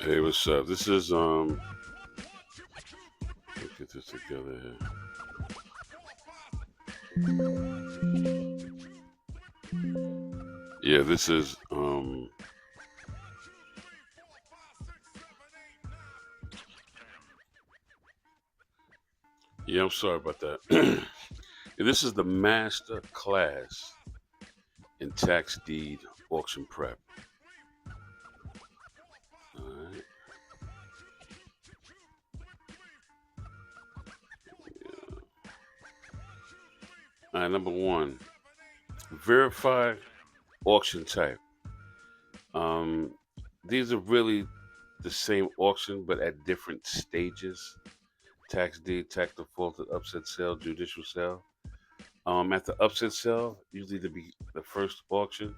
Hey, what's up? This is let's get this together here. Yeah, this is yeah, I'm sorry about that. This is the master class in tax deed auction prep. All right. All right, number one, verify auction type. Um, these are really the same auction, but at different stages: tax deed, tax defaulted, upset sale, judicial sale. At the upset sale, usually to be the first auction,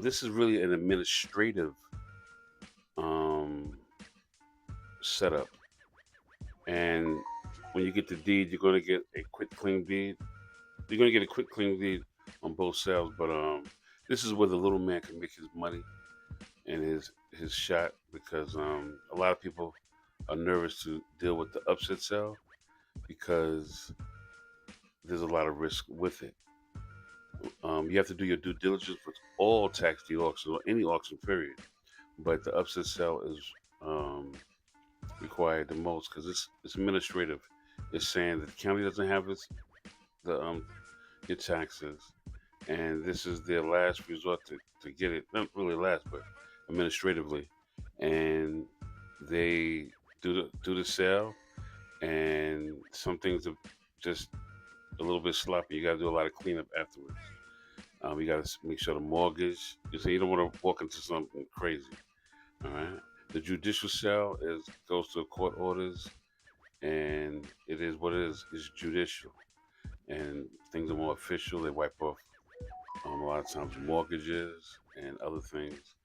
this is really an administrative um, setup. And when you get the deed, you're going to get a quick clean deed. You're going to get a quick clean deed on both sales, but this is where the little man can make his money and his shot because a lot of people are nervous to deal with the upset sale because there's a lot of risk with it. You have to do your due diligence with all tax deed auctions or any auction period, but the upset sale is um, required the most because it's administrative. It's saying that the county doesn't have the your taxes, and this is their last resort to get it. Not really last, but administratively, and they do the sale, and some things are just a little bit sloppy. You got to do a lot of cleanup afterwards. You got to make sure the mortgage. You say you don't want to walk into something crazy. All right. The judicial sale is goes to court orders, and it is what it is. It's judicial, and things are more official. They wipe off a lot of times mortgages and other things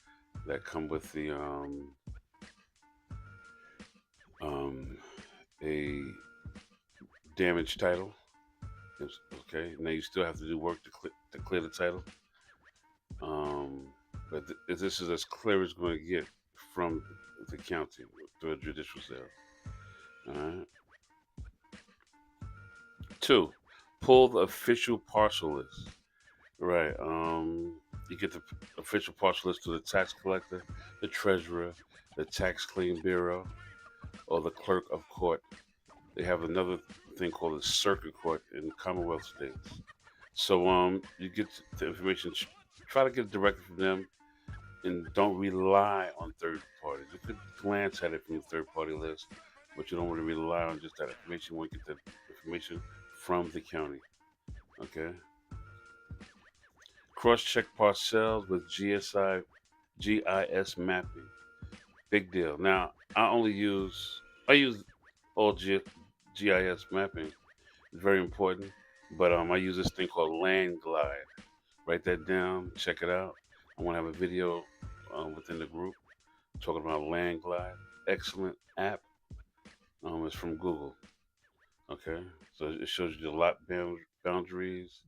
that come with the um, a damaged title. Okay. Now you still have to do work to clear the title, um, but this is as clear as going to get from the county through a judicial sale. All right. Two, pull the official parcel list. Right. You get the official parcel list to the tax collector, the treasurer, the tax claim bureau, or the clerk of court. They have another thing called the circuit court in Commonwealth states. So you get the information. Try to get it directly from them, and don't rely on third parties. You could glance at it from the third party list, but you don't want to rely on just that information. You want to get the information from the county. Okay. Cross-check parcels with GIS mapping. Big deal. Now, I use all GIS mapping. It's very important. But I use this thing called Land Glide. Write that down. Check it out. I want to have a video within the group talking about Land Glide. Excellent app. It's from Google. Okay, so it shows you the lot boundaries,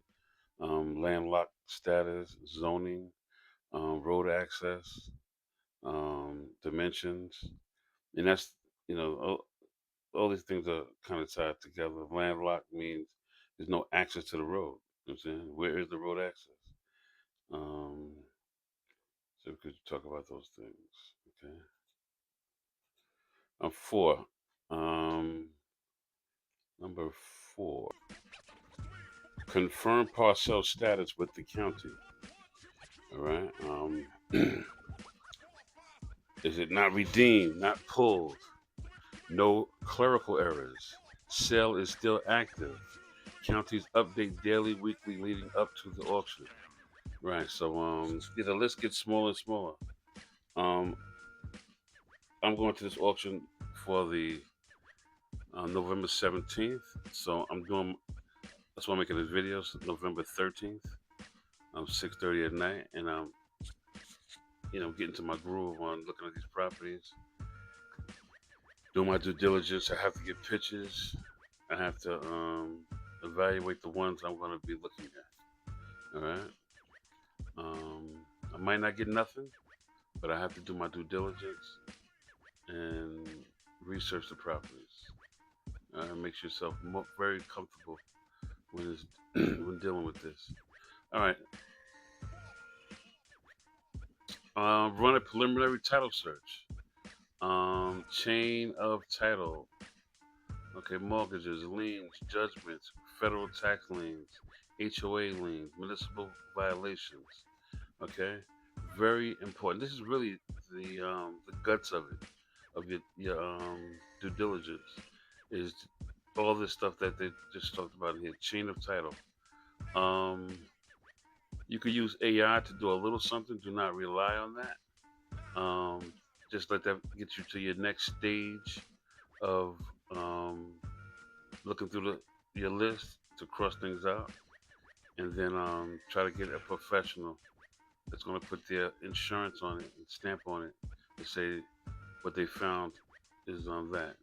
landlocked status, zoning, road access, dimensions, and that's all these things are kind of tied together. Landlocked means there's no access to the road. You know what I'm saying, where is the road access? Um, so we could talk about those things. Okay. Four. Um, number four. Confirm parcel status with the county. All right. Is it not redeemed, not pulled? No clerical errors. Sale is still active. Counties update daily, weekly leading up to the auction. Right. So yeah, the list gets smaller and smaller. Um, I'm going to this auction for the November 17th. So I'm doing. That's why I'm making this video. So November 13th, 6:30 at night, and getting to my groove on looking at these properties, doing my due diligence. I have to get pictures. I have to evaluate the ones I'm going to be looking at. All right. Um, I might not get nothing, but I have to do my due diligence and research the properties. Makes yourself very comfortable when it's when dealing with this. All right. Run a preliminary title search. Chain of title. Okay, mortgages, liens, judgments, federal tax liens, HOA liens, municipal violations. Okay, very important. This is really the guts of it, of your due diligence, is all this stuff that they just talked about here. Chain of title. Um, you could use AI to do a little something. Do not rely on that. Um, just let that get you to your next stage of um, looking through your list to cross things out, and then try to get a professional that's going to put their insurance on it and stamp on it to say what they found is on that.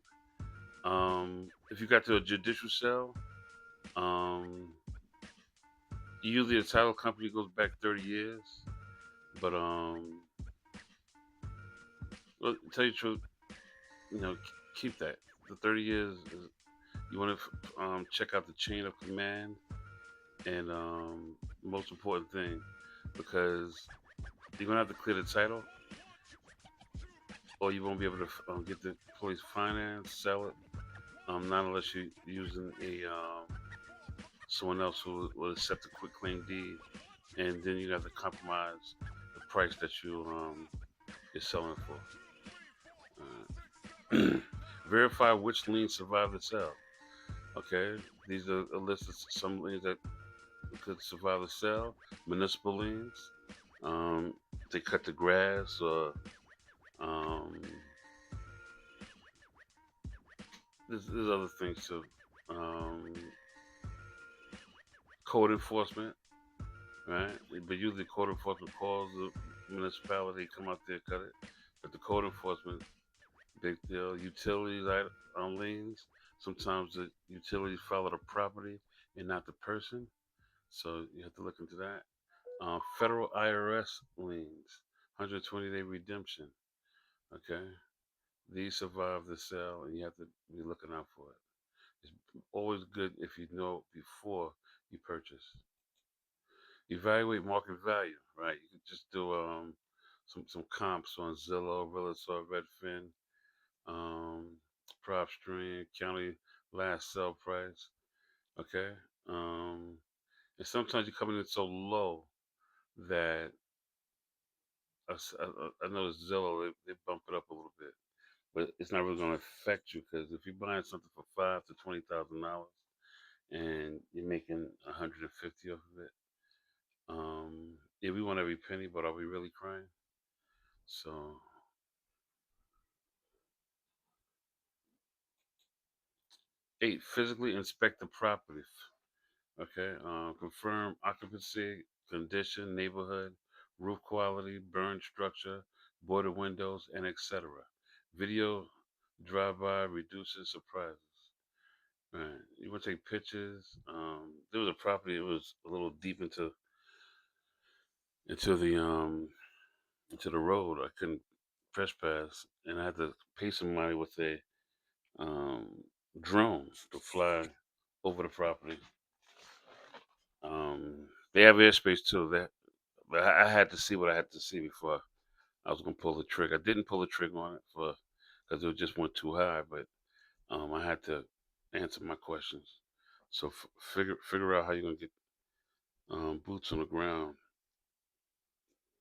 If you got to a judicial sale, um, usually a title company goes back 30 years, but well, to tell you the truth, keep that. The 30 years is, you want to check out the chain of command, and most important thing, because you're gonna have to clear the title, or you won't be able to get the police finance, sell it. Not unless you're using a someone else who will accept a quick claim deed, and then you have to compromise the price that you're selling it for. Verify which liens survive the sale. Okay, these are a list of some liens that could survive the sale. Municipal liens, they cut the grass, or um, there's other things too. Um, Code enforcement, right? But usually code enforcement calls the municipality, come out there, cut it. But the code enforcement, big deal. Utilities liens. Sometimes the utilities follow the property and not the person, so you have to look into that. Federal IRS liens, 120-day redemption. Okay, these survive the sale, and you have to be looking out for it. It's always good if you know before you purchase. Evaluate market value, right? You can just do some comps on Zillow, Realtor, Redfin, um, PropStream, County last sell price. Okay, um, and sometimes you're coming in so low that I noticed Zillow, they bump it up a little bit, but it's not really going to affect you, because if you're buying something for $5,000 to $20,000 and you're making 150 off of it, yeah, we want every penny, but are we really crying? So, 8, physically inspect the property. Okay, confirm occupancy, condition, neighborhood, roof quality, burn structure, border windows, and etc. Video drive-by reduces surprises. Right, you want to take pictures. There was a property. It was a little deep into the into the road. I couldn't trespass, and I had to pay somebody with a um, drone to fly over the property. They have airspace too. But I had to see what I had to see before I was gonna pull the trigger. I didn't pull the trigger on it for because it just went too high. But I had to answer my questions. So figure out how you're gonna get boots on the ground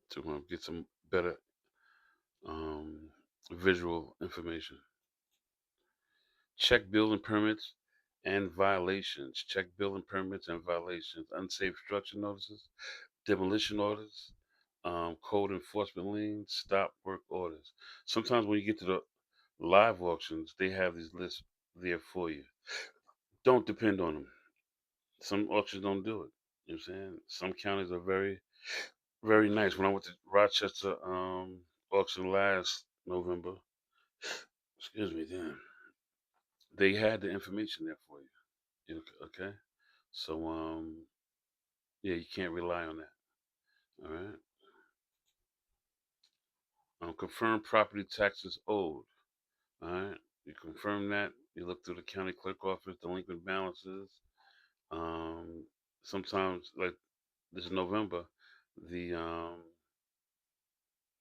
to get some better um, visual information. Check building permits and violations. Check building permits and violations. Unsafe structure notices, demolition orders, code enforcement liens, stop work orders. Sometimes when you get to the live auctions, they have these lists there for you. Don't depend on them. Some auctions don't do it. You know what I'm saying? Some counties are very, very nice. When I went to Rochester auction last November, excuse me, damn, they had the information there for you. Okay? So yeah, you can't rely on that. All right. Confirm property taxes owed. All right. You confirm that. You look through the county clerk office, delinquent balances. Um, Sometimes, like this is November, the um,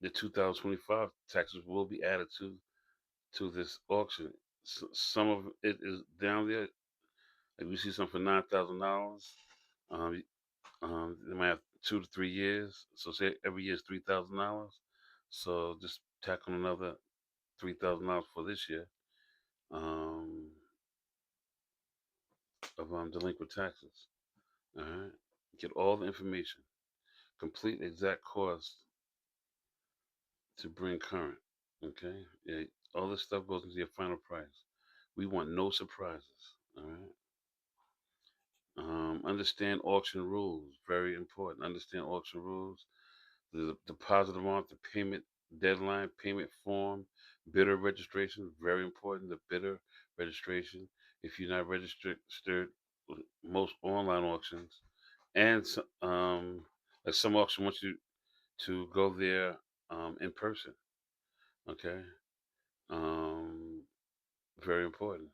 the 2025 taxes will be added to this auction. Some of it is down there. Like we see something for $9,000. Um, they might have 2 to 3 years. So say every year is $3,000. So just tack on another $3,000 for this year um, of delinquent taxes. All right, get all the information, complete exact cost to bring current. Okay, yeah, all this stuff goes into your final price. We want no surprises. All right. Understand auction rules. Very important. Understand auction rules. The deposit amount, the payment deadline, payment form, bidder registration. Very important. The bidder registration. If you're not registered, with most online auctions, and like some auction wants you to go there in person. Okay. Um, Very important.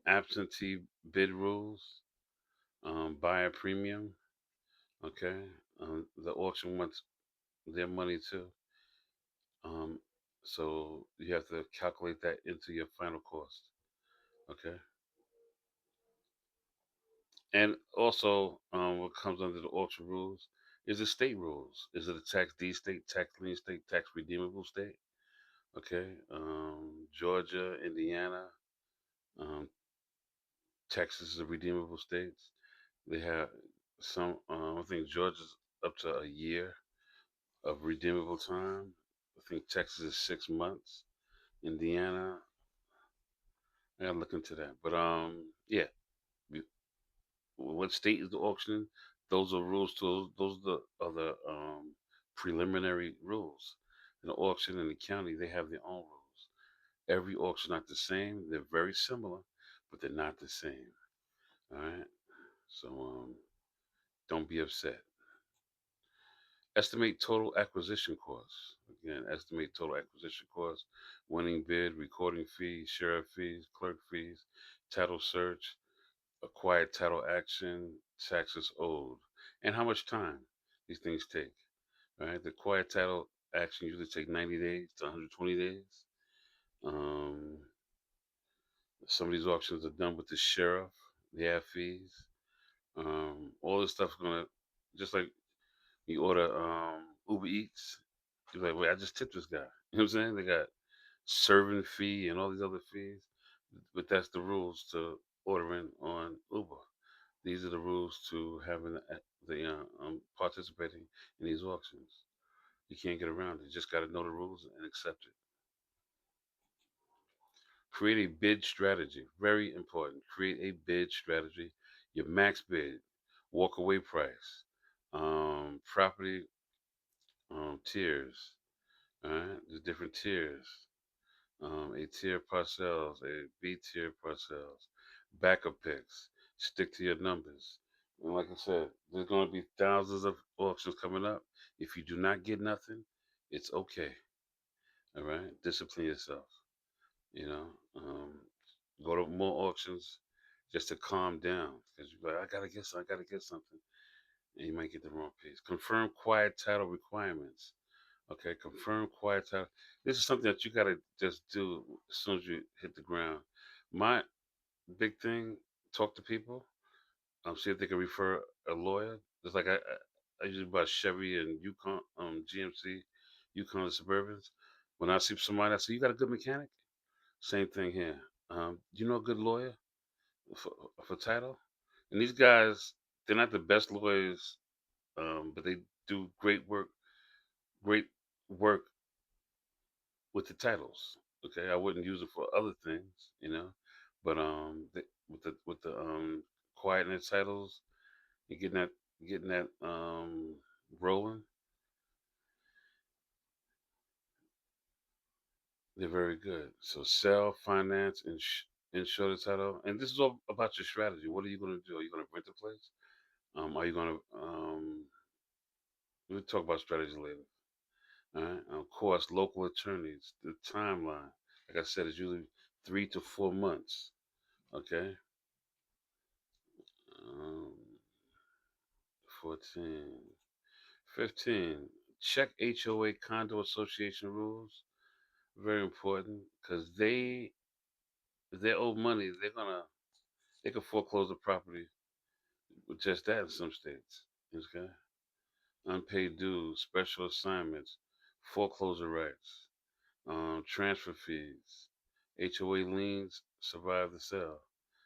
Absentee bid rules. Buyer premium. Okay. The auction wants their money too. Um, so you have to calculate that into your final cost. Okay. And also, what comes under the auction rules is the state rules. Is it a tax D state, tax lien state, tax redeemable state? Okay. Georgia, Indiana, um, Texas is a redeemable states. They have some. I think Georgia's up to a year of redeemable time. I think Texas is 6 months. Indiana, I gotta look into that. But yeah, we- what state is the auction? Those are rules to those are the other preliminary rules. In the auction in the county, they have their own rules. Every auction not the same. They're very similar, but they're not the same. All right. So don't be upset. Estimate total acquisition costs. Again, estimate total acquisition costs, winning bid, recording fees, sheriff fees, clerk fees, title search, acquired title action, taxes owed, and how much time these things take. Right? The acquired title action usually take 90 days to 120 days. Um, some of these auctions are done with the sheriff. They have fees. All this stuff is gonna just like you order Uber Eats. You're like, wait, I just tipped this guy. You know what I'm saying? They got serving fee and all these other fees, but that's the rules to ordering on Uber. These are the rules to having the participating in these auctions. You can't get around it. You just got to know the rules and accept it. Create a bid strategy. Very important. Create a bid strategy. Your max bid, walk away price, property tiers. All right, there's different tiers. A tier parcels, a B tier parcels, backup picks. Stick to your numbers. And like I said, there's going to be thousands of auctions coming up. If you do not get nothing, it's okay. All right, discipline yourself. You know, go to more auctions just to calm down because you're like, I gotta get something, I gotta get something, and you might get the wrong piece. Confirm quiet title requirements. Okay, confirm quiet title. This is something that you gotta just do as soon as you hit the ground. My big thing: talk to people. See if they can refer a lawyer. Just like I usually buy Chevy and Yukon, GMC, Yukon and Suburbans. When I see somebody, I say, "You got a good mechanic." Same thing here. You know a good lawyer for title? And these guys, they're not the best lawyers, but they do great work with the titles. Okay, I wouldn't use it for other things, but with the quietness titles, and getting that rolling, they're very good. So sell, finance, and insure the title. And this is all about your strategy. What are you going to do? Are you going to rent a place? Are you going to we'll talk about strategy later. All right. Of course, local attorneys. The timeline, like I said, is usually 3 to 4 months. Okay. Um, 14. 15. Check HOA condo association rules. Very important because if they owe money, they can foreclose the property with just that in some states. Okay. Unpaid dues, special assignments, foreclosure rights, transfer fees, HOA liens survive the sale.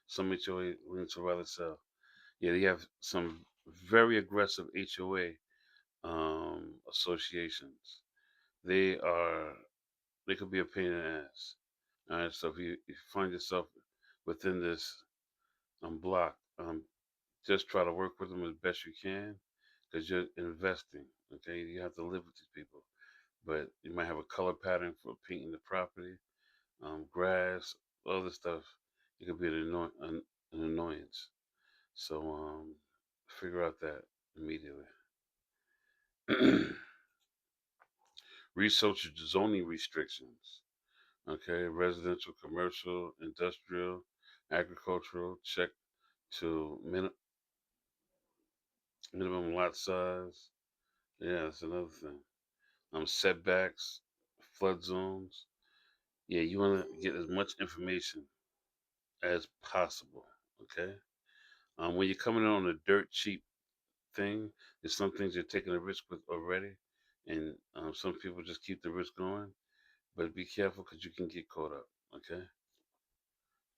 Some HOA liens survive the sale. Yeah, they have some very aggressive HOA associations. They are they could be a pain in the ass. All right, so if you find yourself within this block, just try to work with them as best you can because you're investing. Okay, you have to live with these people, but you might have a color pattern for painting the property, grass, other stuff. It could be an annoyance. So figure out that immediately. Research zoning restrictions. Okay, residential, commercial, industrial, agricultural. Check to minimum lot size. Yeah, that's another thing. Setbacks, flood zones. Yeah, you want to get as much information as possible. Okay. When you're coming in on a dirt cheap thing, there's some things you're taking a risk with already, and some people just keep the risk going. But be careful because you can get caught up. Okay,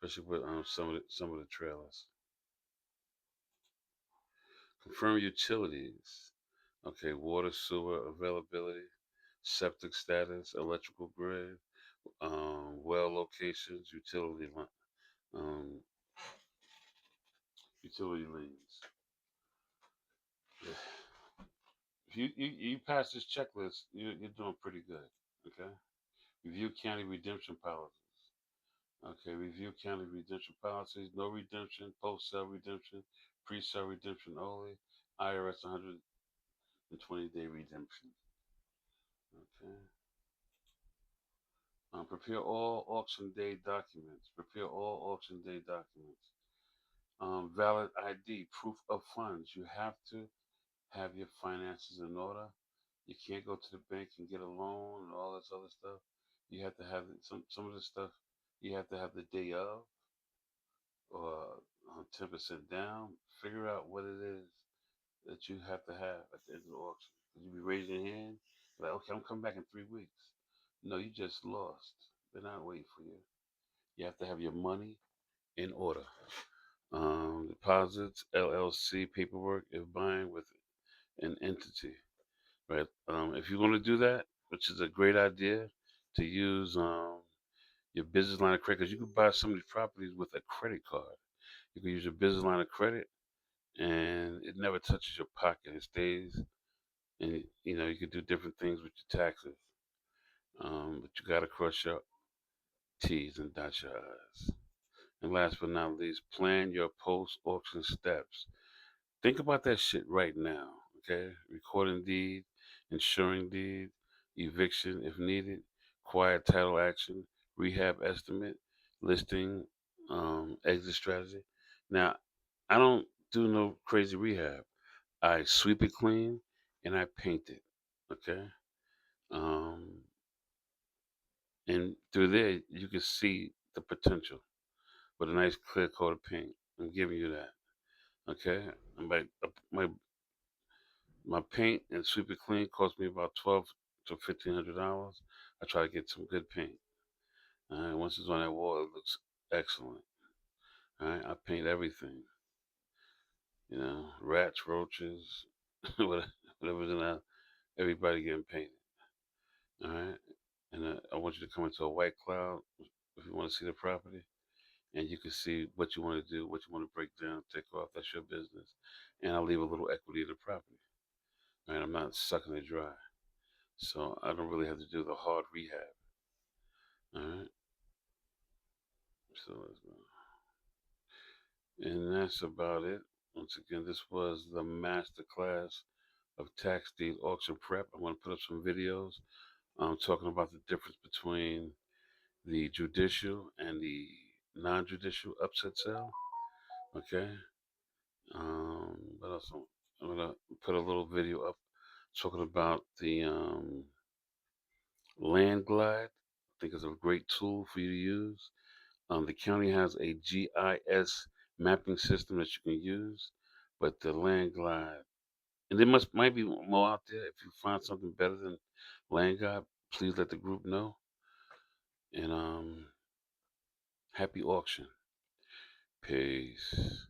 especially with some of the trailers. Confirm utilities. Okay, water, sewer availability, septic status, electrical grid, well locations, um, utility liens. If you pass this checklist, you're doing pretty good. Okay. Review county redemption policies. Okay. Review county redemption policies. No redemption, post sale redemption, pre sale redemption only. IRS 120-day redemption. Okay. Prepare all auction day documents. Prepare all auction day documents. Valid ID, proof of funds. You have to have your finances in order. You can't go to the bank and get a loan and all this other stuff. You have to have some of the stuff. You have to have the day of or 10% down. Figure out what it is that you have to have at the end of the auction. You be raising your hand like, okay, I'm coming back in 3 weeks. No, you just lost. They're not waiting for you. You have to have your money in order. Deposits, LLC paperwork if buying with an entity, right? If you want to do that, which is a great idea, to use your business line of credit, because you can buy some of these properties with a credit card. You can use your business line of credit, and it never touches your pocket. It stays, and you can do different things with your taxes. But you got to cross your T's and dot your I's. And last but not least, plan your post auction steps. Think about that shit right now, okay? Recording deed, insuring deed, eviction if needed, quiet title action, rehab estimate, listing, exit strategy. Now, I don't do no crazy rehab. I sweep it clean and I paint it, okay? Um, and through there, you can see the potential with a nice clear coat of paint. I'm giving you that, okay? And my paint and sweep it clean cost me about $1,200 to $1,500. I try to get some good paint. Once it's on that wall, excellent. All right, I paint everything. Rats, roaches, whatever's in there, everybody getting painted. All right, and I want you to come into a white cloud if you want to see the property, and you can see what you want to do, what you want to break down, take off. That's your business, and I'll leave a little equity in the property. All right, I'm not sucking it dry, so I don't really have to do the hard rehab. All right, so let's go. And that's about it. Once again, this was the master class of tax deed auction prep. I'm going to put up some videos talking about the difference between the judicial and the non-judicial upset sale. Okay. What else? I'm going to put a little video up talking about the land glide. I think it's a great tool for you to use. The county has a GIS mapping system that you can use, but the land glide, and there might be more out there. If you find something better than land glide, please let the group know. And happy auction. Peace.